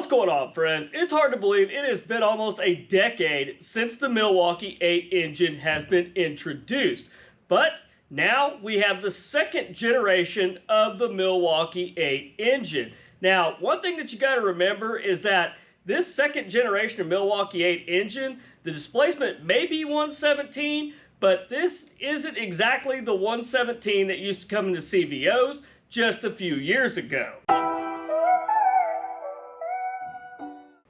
What's going on, friends? It's hard to believe it has been almost a decade since the Milwaukee 8 engine has been introduced. But now we have the second generation of the Milwaukee 8 engine. Now, one thing that you got to remember is that this second generation of Milwaukee 8 engine, the displacement may be 117, but this isn't exactly the 117 that used to come into CVOs just a few years ago.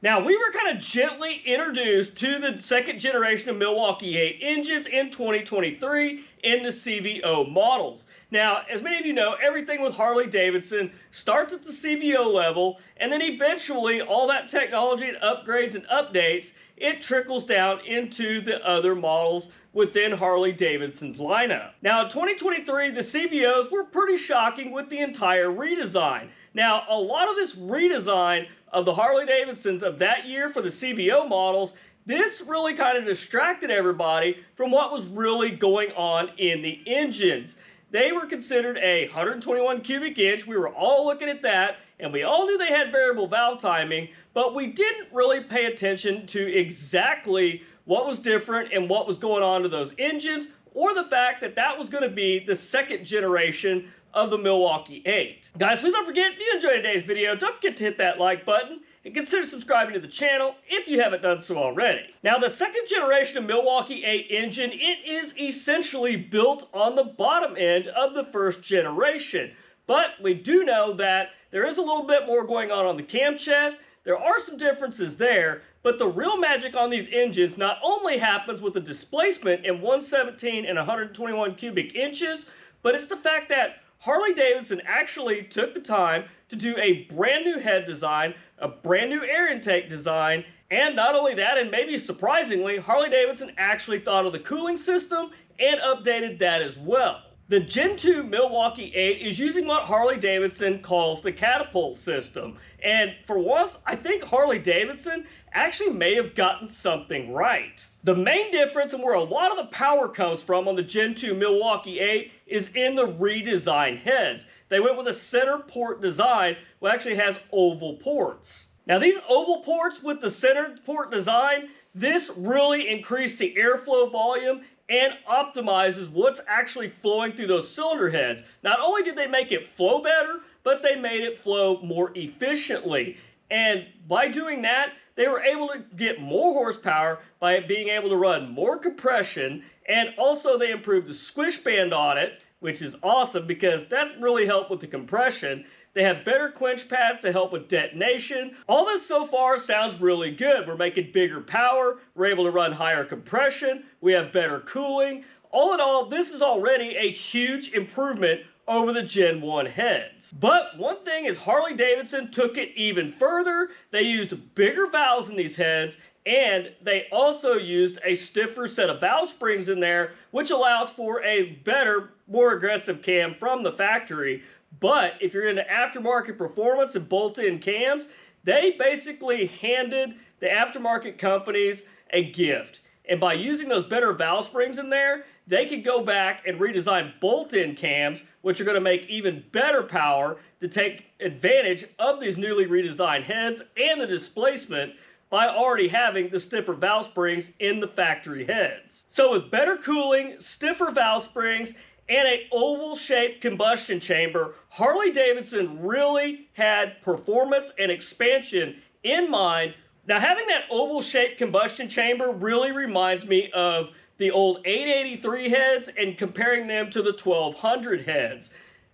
Now, we were kind of gently introduced to the second generation of Milwaukee 8 engines in 2023 in the CVO models. Now, as many of you know, everything with Harley-Davidson starts at the CVO level, and then eventually all that technology and upgrades and updates, it trickles down into the other models within Harley-Davidson's lineup. Now, in 2023, the CVOs were pretty shocking with the entire redesign. Now, a lot of this redesign of the Harley-Davidsons of that year for the CVO models, this really kind of distracted everybody from what was really going on in the engines. They were considered a 121 cubic inch. We were all looking at that, and we all knew they had variable valve timing, but we didn't really pay attention to exactly what was different and what was going on to those engines, or the fact that that was going to be the second generation of the Milwaukee 8. Guys, please don't forget, if you enjoyed today's video, don't forget to hit that like button and consider subscribing to the channel if you haven't done so already. Now, the second generation of Milwaukee 8 engine, it is essentially built on the bottom end of the first generation. But we do know that there is a little bit more going on the cam chest. There are some differences there, but the real magic on these engines not only happens with the displacement in 117 and 121 cubic inches, but it's the fact that Harley-Davidson actually took the time to do a brand new head design, a brand new air intake design, and not only that, and maybe surprisingly, Harley-Davidson actually thought of the cooling system and updated that as well. The Gen 2 Milwaukee 8 is using what Harley-Davidson calls the catapult system. And for once, I think Harley-Davidson actually may have gotten something right. The main difference and where a lot of the power comes from on the Gen 2 Milwaukee 8 is in the redesigned heads. They went with a center port design, which actually has oval ports. Now, these oval ports with the center port design, this really increased the airflow volume and optimizes what's actually flowing through those cylinder heads. Not only did they make it flow better, but they made it flow more efficiently. And by doing that, they were able to get more horsepower by being able to run more compression, and also they improved the squish band on it, which is awesome because that really helped with the compression. They have better quench pads to help with detonation. All this so far sounds really good. We're making bigger power. We're able to run higher compression. We have better cooling. All in all, this is already a huge improvement over the Gen 1 heads. But one thing is Harley-Davidson took it even further. They used bigger valves in these heads, and they also used a stiffer set of valve springs in there, which allows for a better, more aggressive cam from the factory. But if you're into aftermarket performance and bolt-in cams, they basically handed the aftermarket companies a gift. And by using those better valve springs in there, they could go back and redesign bolt-in cams, which are going to make even better power to take advantage of these newly redesigned heads and the displacement by already having the stiffer valve springs in the factory heads. So with better cooling, stiffer valve springs, and an oval-shaped combustion chamber, Harley-Davidson really had performance and expansion in mind. Now, having that oval-shaped combustion chamber really reminds me of the old 883 heads and comparing them to the 1200 heads.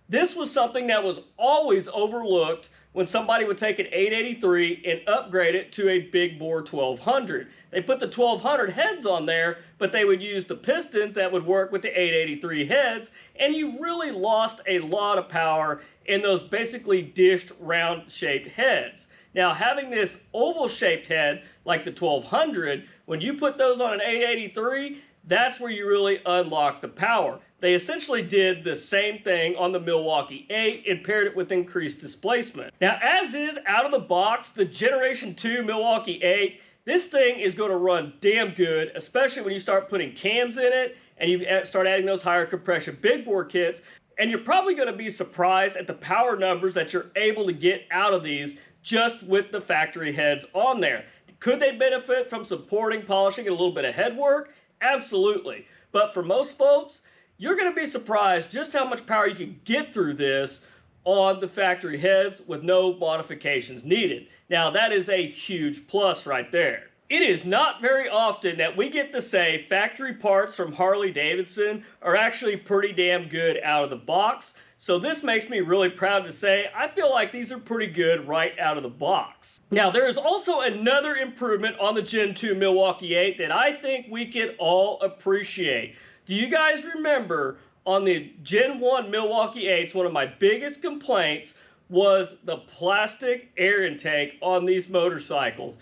This was something that was always overlooked when somebody would take an 883 and upgrade it to a big bore 1200. They put the 1200 heads on there, but they would use the pistons that would work with the 883 heads, and you really lost a lot of power in those basically dished round-shaped heads. Now, having this oval-shaped head like the 1200, when you put those on an 883, that's where you really unlock the power. They essentially did the same thing on the Milwaukee 8 and paired it with increased displacement. Now, as is out of the box, the Generation 2 Milwaukee 8, this thing is going to run damn good, especially when you start putting cams in it and you start adding those higher compression big bore kits. And you're probably going to be surprised at the power numbers that you're able to get out of these just with the factory heads on there. Could they benefit from supporting, polishing, and a little bit of head work? Absolutely. But for most folks, you're going to be surprised just how much power you can get through this on the factory heads with no modifications needed. Now, that is a huge plus right there. It is not very often that we get to say factory parts from Harley-Davidson are actually pretty damn good out of the box. So this makes me really proud to say I feel like these are pretty good right out of the box. Now, there is also another improvement on the Gen 2 Milwaukee 8 that I think we can all appreciate. Do you guys remember on the Gen 1 Milwaukee 8s, one of my biggest complaints was the plastic air intake on these motorcycles?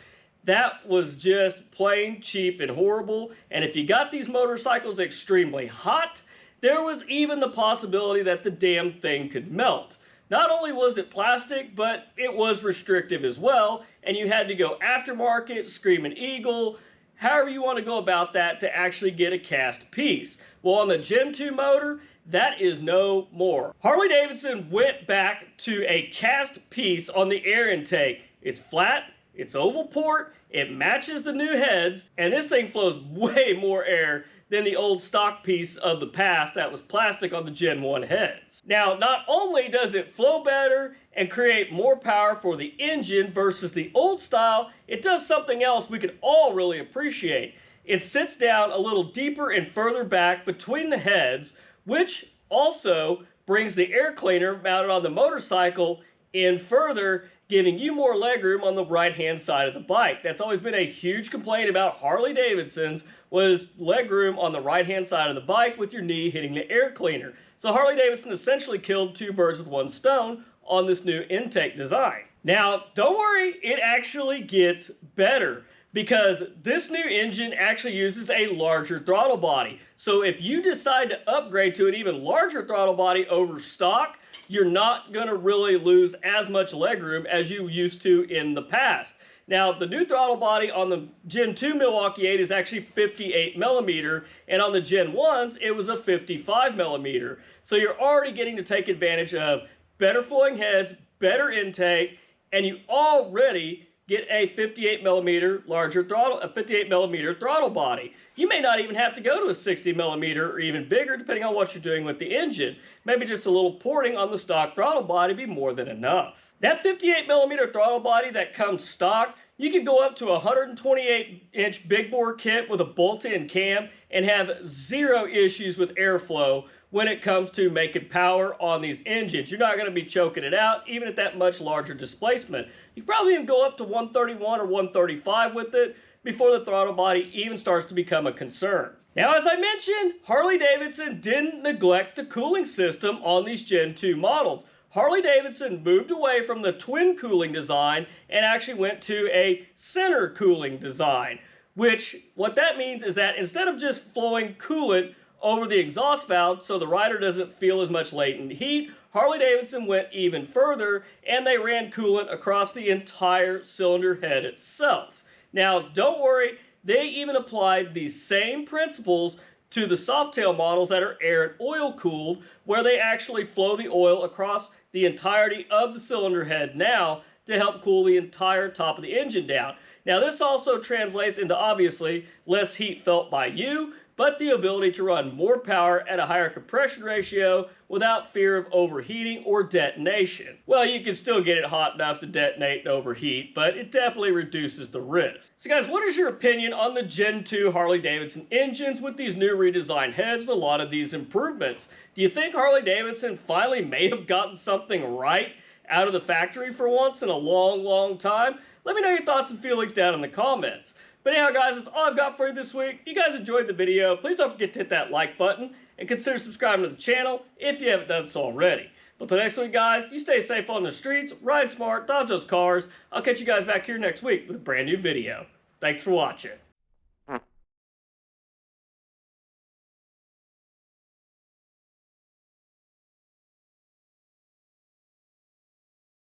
That was just plain cheap and horrible, and if you got these motorcycles extremely hot, there was even the possibility that the damn thing could melt. Not only was it plastic, but it was restrictive as well, and you had to go aftermarket, Screamin Eagle, however you want to go about that to actually get a cast piece. Well, on the Gen 2 motor, that is no more. Harley-Davidson went back to a cast piece on the air intake. It's flat, it's oval port, it matches the new heads, and this thing flows way more air than the old stock piece of the past that was plastic on the Gen 1 heads. Now, not only does it flow better and create more power for the engine versus the old style, it does something else we can all really appreciate. It sits down a little deeper and further back between the heads, which also brings the air cleaner mounted on the motorcycle in further, giving you more legroom on the right-hand side of the bike. That's always been a huge complaint about Harley-Davidson's, was legroom on the right-hand side of the bike with your knee hitting the air cleaner. So Harley-Davidson essentially killed two birds with one stone on this new intake design. Now, don't worry, it actually gets better, because this new engine actually uses a larger throttle body. So if you decide to upgrade to an even larger throttle body over stock, you're not going to really lose as much legroom as you used to in the past. Now, the new throttle body on the Gen 2 Milwaukee 8 is actually 58 millimeter, and on the Gen 1s, it was a 55 millimeter. So you're already getting to take advantage of better flowing heads, better intake, and you already get a 58 millimeter larger throttle, a 58 millimeter throttle body. You may not even have to go to a 60 millimeter or even bigger, depending on what you're doing with the engine. Maybe just a little porting on the stock throttle body be more than enough. That 58 millimeter throttle body that comes stock, you can go up to a 128-inch big bore kit with a bolt-in cam and have zero issues with airflow when it comes to making power on these engines. You're not going to be choking it out, even at that much larger displacement. You can probably even go up to 131 or 135 with it before the throttle body even starts to become a concern. Now, as I mentioned, Harley-Davidson didn't neglect the cooling system on these Gen 2 models. Harley-Davidson moved away from the twin cooling design and actually went to a center cooling design, which what that means is that instead of just flowing coolant over the exhaust valve so the rider doesn't feel as much latent heat, Harley-Davidson went even further and they ran coolant across the entire cylinder head itself. Now, don't worry, they even applied these same principles to the Softail models that are air and oil cooled, where they actually flow the oil across the entirety of the cylinder head now to help cool the entire top of the engine down. Now, this also translates into obviously less heat felt by you, but the ability to run more power at a higher compression ratio without fear of overheating or detonation. Well, you can still get it hot enough to detonate and overheat, but it definitely reduces the risk. So guys, what is your opinion on the Gen 2 Harley-Davidson engines with these new redesigned heads and a lot of these improvements? Do you think Harley-Davidson finally may have gotten something right out of the factory for once in a long, long time? Let me know your thoughts and feelings down in the comments. But anyhow, guys, that's all I've got for you this week. If you guys enjoyed the video, please don't forget to hit that like button and consider subscribing to the channel if you haven't done so already. But till next week, guys, you stay safe on the streets, ride smart, dodge those cars. I'll catch you guys back here next week with a brand new video. Thanks for watching.